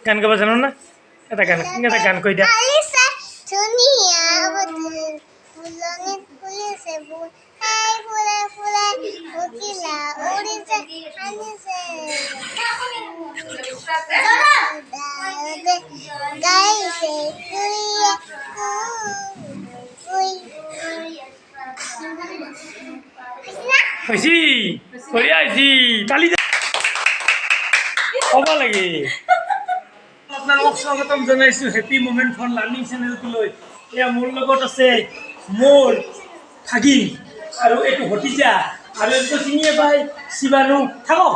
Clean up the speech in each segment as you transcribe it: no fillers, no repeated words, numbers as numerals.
গান গাব জানো না এটা গান কৈ দিয়া আলিসা দুনিয়া বদল ফুলনিত ফুলিছে ফুল এই ফুলে ফুলে কোকিলা উৰিছে আনিছে গাইছে কুলিয়ে কুই হৈছি বঢ়িয়া হৈছি তালি হ'ব লাগে আপোনালোকক স্বাগতম জনাইছোঁ হেপী মোমেণ্ট ফৰ লাৰ্ণিং চেনেলটোলৈ এয়া মোৰ লগত আছে মোৰ ভাগিন আৰু এইটো ভতিজা আৰু এইটো চিনিয়ে পাই শিৱানু থাকক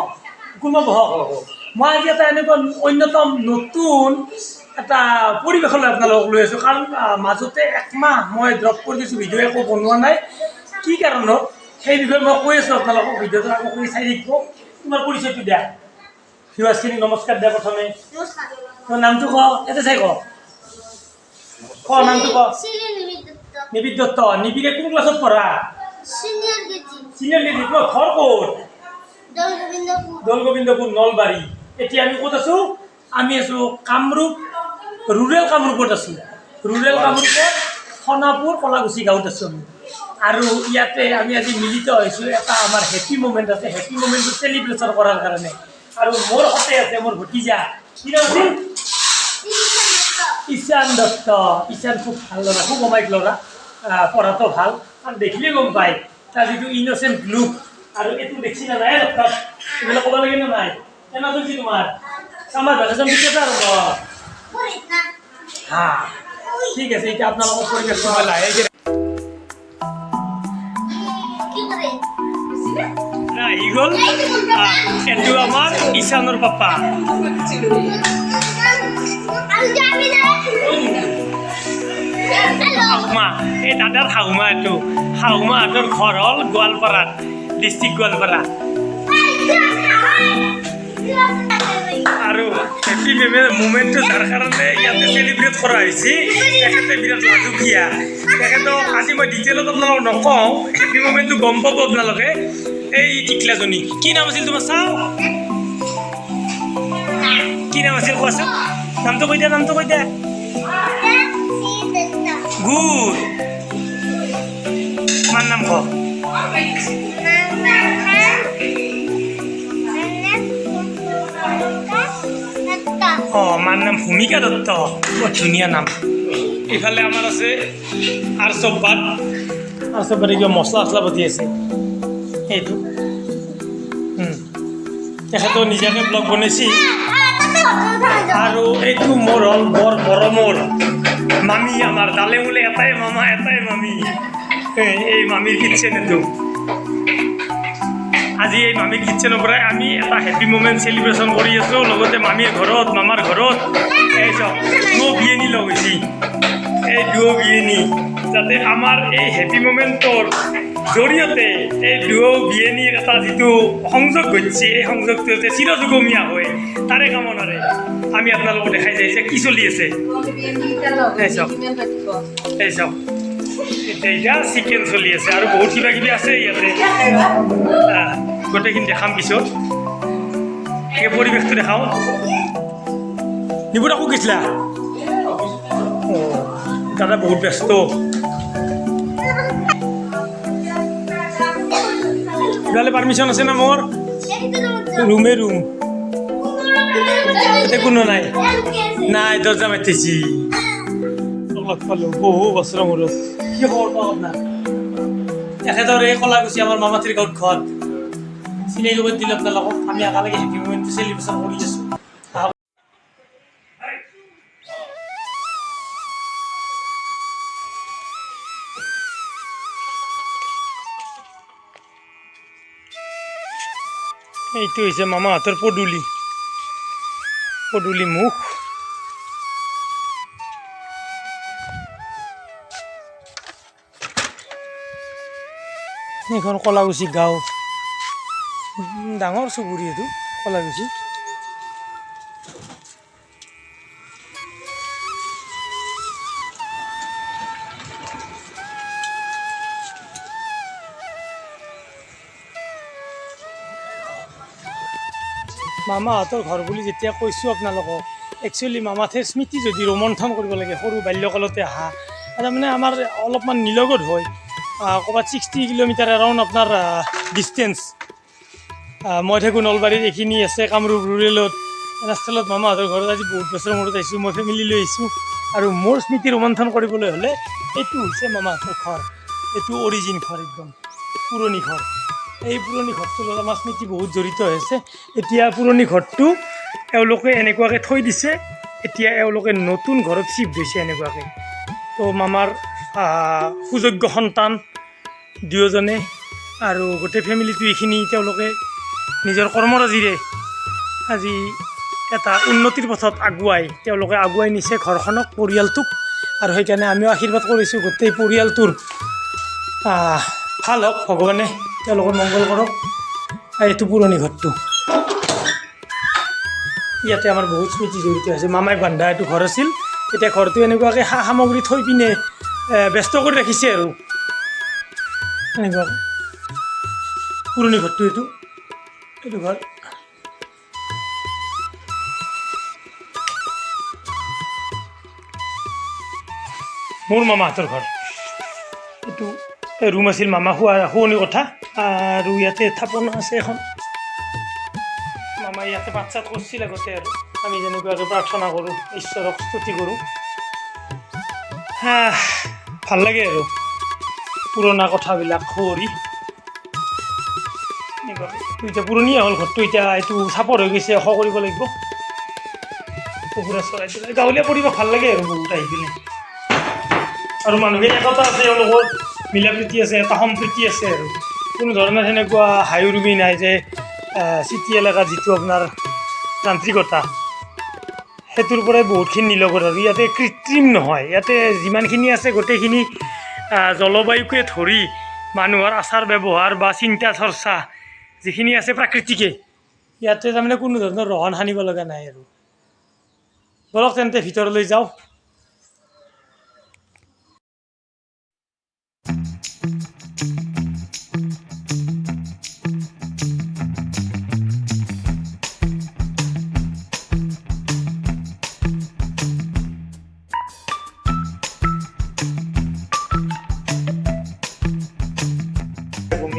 কোনোবা বহক মই আজি এটা এনেকুৱা অন্যতম নতুন এটা পৰিৱেশলৈ আপোনালোকক লৈ আছোঁ কাৰণ মাজতে একমাহ মই ড্ৰপ কৰি দিছোঁ ভিডিঅ' একো বনোৱা নাই কি কাৰণত সেই বিষয়ে মই কৈ আছোঁ আপোনালোকক ভিডিঅ'টো আকৌ কৰি চাই থাকিব তোমাৰ পৰিচয়টো দিয়া ভিউৱাৰ্ছখিনিক নমস্কাৰ দিয়া প্ৰথমে তোৰ নামটো ক ইয়াতে চাই ক নামটো ক নিবিদ দত্ত নিবিদে কোন ক্লাছত পঢ়া চিনিয়ৰ কেজি তোমাৰ ঘৰ ক'ত দৌলগোবিন্দপুৰ নলবাৰী এতিয়া আমি ক'ত আছোঁ আমি আছোঁ কামৰূপ ৰুৰেল কামৰূপত আছোঁ ৰুৰেল কামৰূপত সোণাপুৰ কলাগুছি গাঁৱত আছোঁ আমি আৰু ইয়াতে আমি আজি মিলিত হৈছোঁ এটা আমাৰ হেপী মোমেণ্ট আছে হেপী মোমেণ্টটো চেলিব্ৰেশ্যন কৰাৰ কাৰণে আৰু মোৰ সতে আছে মোৰ ভতিজা কি নাম আছিল ঈশান দত্ত ঈশান খুব ভাল ল'ৰা খুব অমায়িক ল'ৰা পঢ়াটো ভাল আৰু দেখিলে গম পায় তাৰ যিটো ইন'চেণ্ট লুক আৰু এইটো দেখি নাযায় ডক্টৰ এইবিলাক ক'ব লাগে নে নাই কেনে চলিছে তোমাৰ চামাৰ ভেকেশ্যন কেতিয়া আৰম্ভ হা ঠিক আছে এতিয়া আপোনালোকৰ পৰিৱেশটো মই লাহেকৈ আহি গ'ল এইটো আমাৰ ঈশানৰ পাপা শাহুমা এই দাদাৰ শাহুমা এইটো শাহুমাহঁতৰ ঘৰ হ'ল গোৱালপাৰাত ডিষ্ট্ৰিক্ট গোৱালপাৰা আৰু হেপী মোমেণ্টটো যাৰ কাৰণে ইয়াতে চেলিব্ৰেট কৰা হৈছে তেখেতে বিৰাট লাজুকীয়া তেখেতক আজি মই ডিটেইলত আপোনালোকক নকওঁ হেপী মোমেণ্টটো গম পাব আপোনালোকে এই টিকলাজনী কি নাম আছিল তোমাৰ চাওঁ কি নাম আছিল কোৱাচোন নামটো কৈ দিয়া গুড মাৰ নাম ক মাৰ নাম ভূমিকা দত্ত বৰ ধুনীয়া নাম ইফালে আমাৰ আছে আৰ্চবাদ কিবা মছলা পাতি আছে এইটো তেখেতেও নিজাকৈ ব্লগ বনাইছে আৰু এইটো মোৰ হ'ল বৰ মৰমৰ মামী আমাৰ ডালে মোলে এটাই মামা এটাই মামী এই মামীৰ কিটচেন এইটো আজি এই মামীৰ কিটচেনৰ পৰাই আমি এটা হেপী মোমেণ্ট চেলিব্ৰেশ্যন কৰি আছোঁ লগতে মামীৰ ঘৰত মামাৰ ঘৰত এই চব দুও বিয়েনী লগ হৈছে এই দুও বিয়েনী যাতে আমাৰ এই হেপী মোমেণ্টৰ জৰিয়তে এই দুও বিয়েনীৰ এটা যিটো সংযোগ ঘটিছে এই সংযোগটো যাতে চিৰযুগমীয়া হয় তাৰে কামনাৰে আমি আপোনালোকক দেখাই যাইছে কি চলি আছে এই চাওক এতিয়া চিকেন চলি আছে আৰু বহুত কিবা কিবি আছে ইয়াতে গোটেইখিনি দেখাম পিছত এই পৰিৱেশটো দেখাওঁ নিবুত আকৌ গৈছিলা দাদা বহুত ব্যস্ত ইফালে পাৰ্মিশ্যন আছে না মোৰ ৰুম এতিয়া কোনো নাই দৰ্জা মাতিছি লগ পালোঁ বহু বছৰৰ মূৰত কি খবৰ পাওঁ আপোনাৰ তেখেতৰ এই কলাগুছি আমাৰ মামাথিৰ গাঁৱত ঘৰ চিনাকি কৰি দিলোঁ আপোনালোকক আমি একেলগে হেপী মোমেণ্টটো চেলিব্ৰেশ্যন কৰি আছোঁ এইটো হৈছে মামাহঁতৰ পদূলি মুখ এইখন কলাগুছি গাঁও ডাঙৰ চুবুৰী এইটো কলাগুছি মামাহঁতৰ ঘৰ বুলি যেতিয়া কৈছোঁ আপোনালোকক একচুৱেলি মামাথেৰ স্মৃতি যদি ৰোমন্থন কৰিব লাগে সৰু বাল্যকালতে অহা তাৰমানে আমাৰ অলপমান নিলগত হয় ক'ৰবাত 60 কিলোমিটাৰ এৰাউণ্ড আপোনাৰ ডিষ্টেঞ্চ মই থাকোঁ নলবাৰীত এইখিনি আছে কামৰূপ ৰুৰেলত তেনেস্থলত মামাহঁতৰ ঘৰত আজি বহুত বছৰৰ মূৰত আহিছোঁ মই ফেমিলি লৈ আহিছোঁ আৰু মোৰ স্মৃতি ৰোমন্থন কৰিবলৈ হ'লে এইটো হৈছে মামাহঁতৰ ঘৰ এইটো অৰিজিন ঘৰ একদম পুৰণি ঘৰ এই পুৰণি ঘৰটোৰ লগত আমাৰ স্মৃতি বহুত জড়িত হৈ আছে এতিয়া পুৰণি ঘৰটো এওঁলোকে এনেকুৱাকৈ থৈ দিছে এতিয়া এওঁলোকে নতুন ঘৰত চিফ্ট হৈছে এনেকুৱাকৈ তো মামাৰ সুযোগ্য সন্তান দুয়োজনে আৰু গোটেই ফেমিলিটো এইখিনি তেওঁলোকে নিজৰ কৰ্মৰাজিৰে আজি এটা উন্নতিৰ পথত আগুৱাই নিছে ঘৰখনক পৰিয়ালটোক আৰু সেইকাৰণে আমিও আশীৰ্বাদ কৰিছোঁ গোটেই পৰিয়ালটোৰ ভাল হওক ভগৱানে তেওঁলোকৰ মংগল কৰক এইটো পুৰণি ঘৰটো ইয়াতে আমাৰ বহুত স্মৃতি জড়িত আছে মামাই বান্ধা এইটো ঘৰ আছিল এতিয়া ঘৰটো এনেকুৱাকৈ সা সামগ্ৰী থৈ পিনে ব্যস্ত কৰি ৰাখিছে আৰু এনেকুৱাকৈ পুৰণি ঘৰটো এইটো ঘৰ মোৰ মামাহঁতৰ ঘৰ এইটো ৰুম আছিল মামা শুৱনি কথা আৰু ইয়াতে থাপনা আছে এখন মামাই ইয়াতে ভাত চাত কৰিছিল আগতে আৰু আমি যেনেকুৱাকৈ প্ৰাৰ্থনা কৰোঁ ঈশ্বৰক স্তুতি কৰোঁ ভাল লাগে আৰু পুৰণা কথাবিলাক সুঁৱৰি এনেকুৱাকৈ এতিয়া পুৰণিয়ে হ'ল ঘৰটো এতিয়া এইটো চাপৰ হৈ গৈছে এশ কৰিব লাগিব কুকুৰা চৰাই গাঁৱলীয়া পৰিৱেশ ভাল লাগে আৰু বহুত আহি পিনে আৰু মানুহে একতা আছে এওঁলোকৰ মিলা প্ৰীতি আছে এটা সম্প্ৰীতি আছে আৰু কোনো ধৰণৰ সেনেকুৱা হাইউৰুমি নাই যে চিটি এলেকাত যিটো আপোনাৰ যান্ত্ৰিকতা সেইটোৰ পৰাই বহুতখিনি নিলগত আৰু ইয়াতে কৃত্ৰিম নহয় ইয়াতে যিমানখিনি আছে গোটেইখিনি জলবায়ুকে ধৰি মানুহৰ আচাৰ ব্যৱহাৰ বা চিন্তা চৰ্চা যিখিনি আছে প্ৰাকৃতিকে ইয়াতে তাৰমানে কোনো ধৰণৰ ৰহণ সানিব লগা নাই আৰু বলক তেন্তে ভিতৰলৈ যাওঁ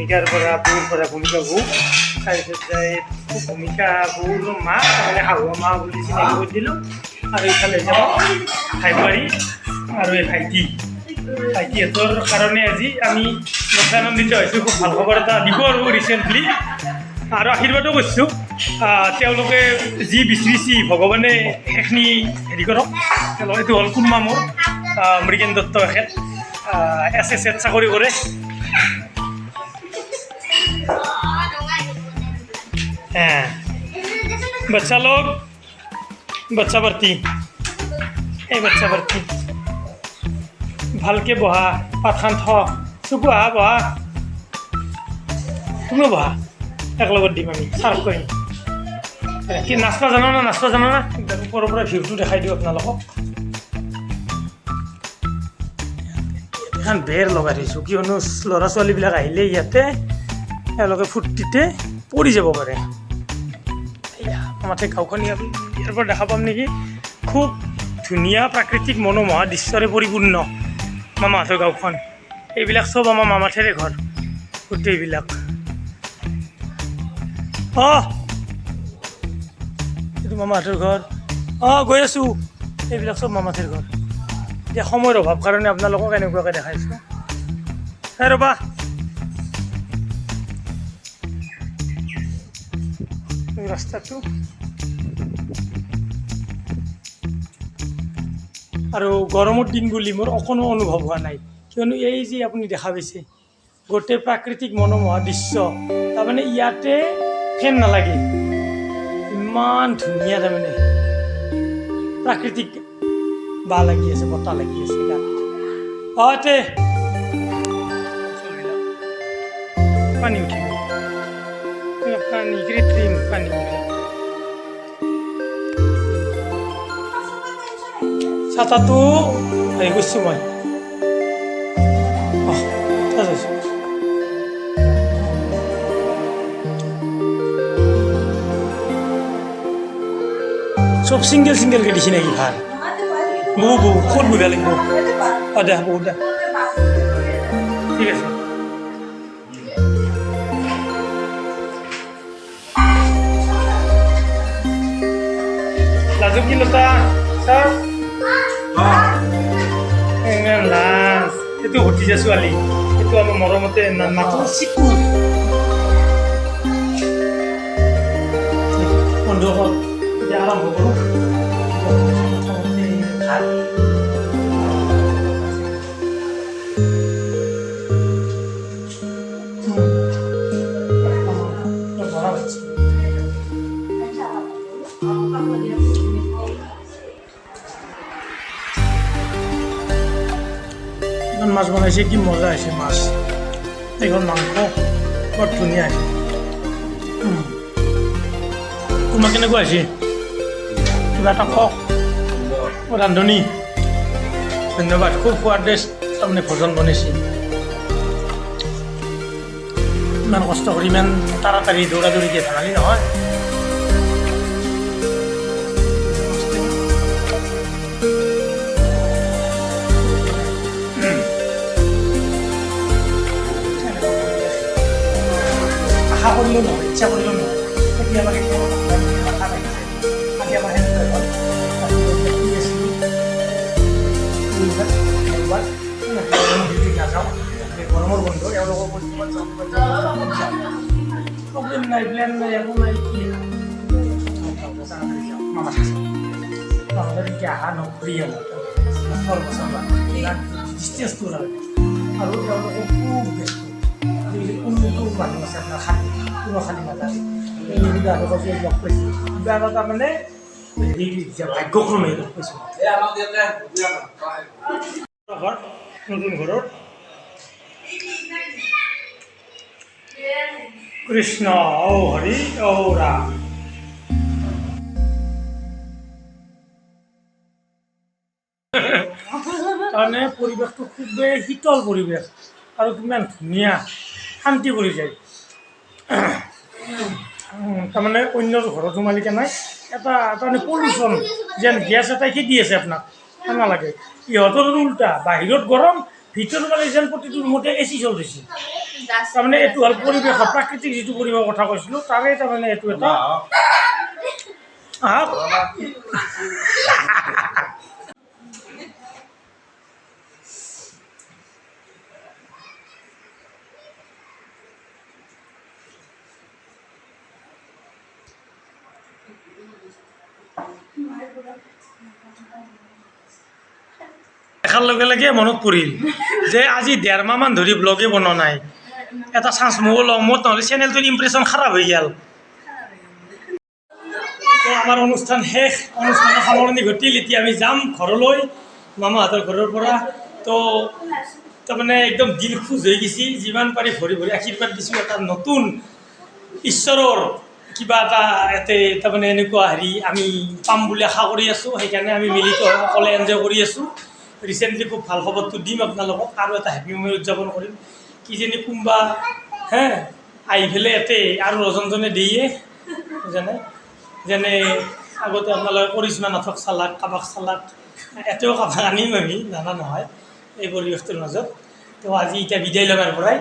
ভূমিকাৰ পৰা ভূমিকা বৌ তাৰপিছত যায় ভূমিকা বৌৰ মা তাৰমানে শাহুৱা মা বুলি চিনাকি কৰি দিলোঁ আৰু এইফালে যাব ভাইবাৰী আৰু এই ভাইটিহঁতৰ কাৰণে আজি আমি আনন্দিত হৈছোঁ খুব ভাল খবৰ এটা দিব আৰু ৰিচেণ্টলি আৰু আশীৰ্বাদো কৰিছোঁ তেওঁলোকে যি বিচাৰিছে ভগৱানে সেইখিনি হেৰি কৰক এইটো হ'ল কুৰ্মা মোৰ মৃগেন দত্ত এখেত SSত চাকৰি কৰে बच्चा लोग बच्चा भर्ती এই বাচ্চা ভর্তি ভালকে বহা পাতখান থ চুকু আহা বহা তুমিও বহা একলগত দিম আমি চাৰ্ভ কৰিম কি নাচবা জানা না ওপৰৰ পৰা ভিউটো দেখাই দিওঁ আপোনালোকক এখন বেৰ লগাই থৈছোঁ কিয়নো ল'ৰা ছোৱালীবিলাক আহিলে ইয়াতে তেওঁলোকে ফূৰ্তিতে পৰি যাব পাৰে মাথে গাঁওখন ইয়াৰ পৰা দেখা পাম নেকি খুব ধুনীয়া প্ৰাকৃতিক মনোমোহা দৃশ্যৰে পৰিপূৰ্ণ মামাহঁতৰ গাঁওখন এইবিলাক চব আমাৰ মামাথেৰে ঘৰ গোটেইবিলাক এইটো মামাহঁতৰ ঘৰ গৈ আছোঁ এইবিলাক চব মামাথেৰ ঘৰ এতিয়া সময়ৰ অভাৱ কাৰণে আপোনালোকক এনেকুৱাকৈ দেখাইছোঁ ৰ'বা ৰাস্তাটো আৰু গৰমৰ দিন বুলি মোৰ অকণো অনুভৱ হোৱা নাই কিয়নো এই যে আপুনি দেখা পাইছে গোটেই প্ৰাকৃতিক মনোমোহা দৃশ্য তাৰমানে ইয়াতে ফেন নালাগে ইমান ধুনীয়া তাৰমানে প্ৰাকৃতিক বা লাগি আছে বতাহ লাগি আছে গাত ইয়াতে পানী উঠিব পানী কৃত্ৰিম পানী ছাতাটো হেৰি কৰিছোঁ মই চব ছিংগেল ছিংগেলকৈ দিছে নেকি ভাত বহু ক'ত বহিব লাগিব অঁ দে বহুত দে ঠিক আছে লাজু কি লতা ছাৰ লাজ এইটো ভতিজা ছোৱালী এইটো আমাৰ মৰমতে মাথো চিকু বন্ধুসকল এতিয়া আৰম্ভ কৰোঁ ভাত ইমান মাছ বনাইছে কি মজা হৈছে মাছ এইখন মাংস বৰ ধুনীয়া হৈছে তোমাৰ কেনেকুৱা হৈছে কিবা এটা কওক ৰান্ধনী ধন্যবাদ খুব সোৱাদেশ তাৰমানে ভোজন বনাইছে ইমান কষ্ট কৰি ইমান তাড়াতাড়ি দৌৰা দৌৰিকৈ ধেমালি নহয় আশা কৰিলেও নহয় ইচ্ছা কৰিলেও নহয় কেতিয়াবা কেতিয়াবা আশা লাগিছে আজি আমাৰ সেনেকৈ হ'ল নাযাওঁ গৰমৰ বন্ধ এওঁলোকৰ প্ৰব্লেম নাই প্লেন নাই একো নাই কি মামাকে আশা নকৰি ডিষ্টেঞ্চটো লাগে আৰু তেওঁলোকে খুব ব্যস্ত কোনটো মানুহ আছে আপোনাৰ খালী কোনো খালী নাথাকে লগ পাইছোঁ কিবা এটা তাৰমানে হেৰি ভাগ্যক্ৰমে লগ পাইছোঁ নতুন ঘৰত কৃষ্ণ ঔ হৰি ঔ ৰাম তাৰমানে পৰিৱেশটো খুবেই শীতল পৰিৱেশ আৰু কিমান ধুনীয়া শান্তি কৰি যায় তাৰমানে অন্যৰ ঘৰত সোমালিকে নাই এটা তাৰমানে পলিউশ্যন যেন গেছ এটাই খেদি আছে আপোনাক ঠাণ্ডা লাগে ইহঁতৰ উল্টা বাহিৰত গৰম ভিতৰত মানে যেন প্ৰতিটো ৰুমতে এ চি চলিছে তাৰমানে এইটো হ'ল পৰিৱেশৰ প্ৰাকৃতিক যিটো পৰিৱেশৰ কথা কৈছিলোঁ তাৰে তাৰমানে এইটো এটা দেখাৰ লগে লগে মনত পৰিল যে আজি 1.5 মাহমান ধৰি ব্লগে বনোৱা নাই এটা চান্স ময়ো লওঁ মোৰ নহ'লে চেনেলটোৰ ইমপ্ৰেশ্যন খাৰাপ হৈ গ'ল তো আমাৰ অনুষ্ঠান শেষ অনুষ্ঠানৰ সামৰণি ঘটিল এতিয়া আমি যাম ঘৰলৈ মামাহঁতৰ ঘৰৰ পৰা তো তাৰমানে একদম দিল খোজ হৈ গৈছে যিমান পাৰি ভৰি ভৰি আশীৰ্বাদ দিছোঁ এটা নতুন ঈশ্বৰৰ কিবা এটা ইয়াতে তাৰমানে এনেকুৱা হেৰি আমি পাম বুলি আশা কৰি আছোঁ সেইকাৰণে আমি মিলিত হৈ সকলোৱে এনজয় কৰি আছোঁ ৰিচেণ্টলি খুব ভাল খবৰটো দিম আপোনালোকক আৰু এটা হেপী মুমেণ্ট উদযাপন কৰিম কিজানি কোনোবা আহি পেলাই ইয়াতে আৰু ৰজনজনে দিয়ে যেনে আগতে আপোনালোকে কৰিশ্মা নাথক চালাক কাবাক চালাক এতিয়াও কাবাক আনিম আমি জানা নহয় এই পৰিৱেশটোৰ মাজত তো আজি এতিয়া বিদায় লগাৰ পৰাই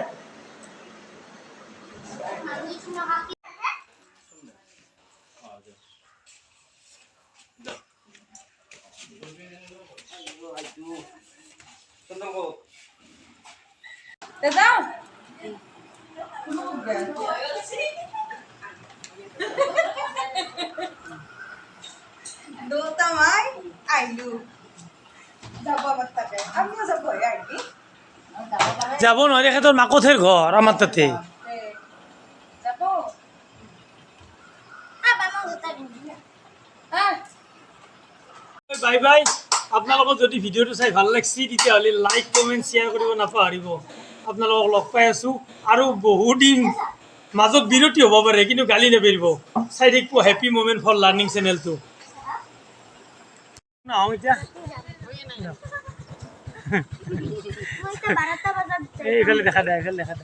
যাব নহয় তেখেতৰ মাকতহেৰ ঘৰ আমাৰ তাতে বাই বাই আপোনালোকক যদি ভিডিঅ'টো চাই ভাল লাগিছে তেতিয়াহ'লে লাইক কমেণ্ট শ্বেয়াৰ কৰিব নাপাহৰিব আপোনালোকক লগ পাই আছোঁ আৰু বহুদিন মাজত বিৰতি হ'ব পাৰে কিন্তু গালি নেপেৰিব চাই থাকিব হেপী মুমেণ্ট ফৰ লাৰ্ণিং চেনেলটো নাহোঁ এতিয়া এইফালে দেখা দে এইফালে দেখা দে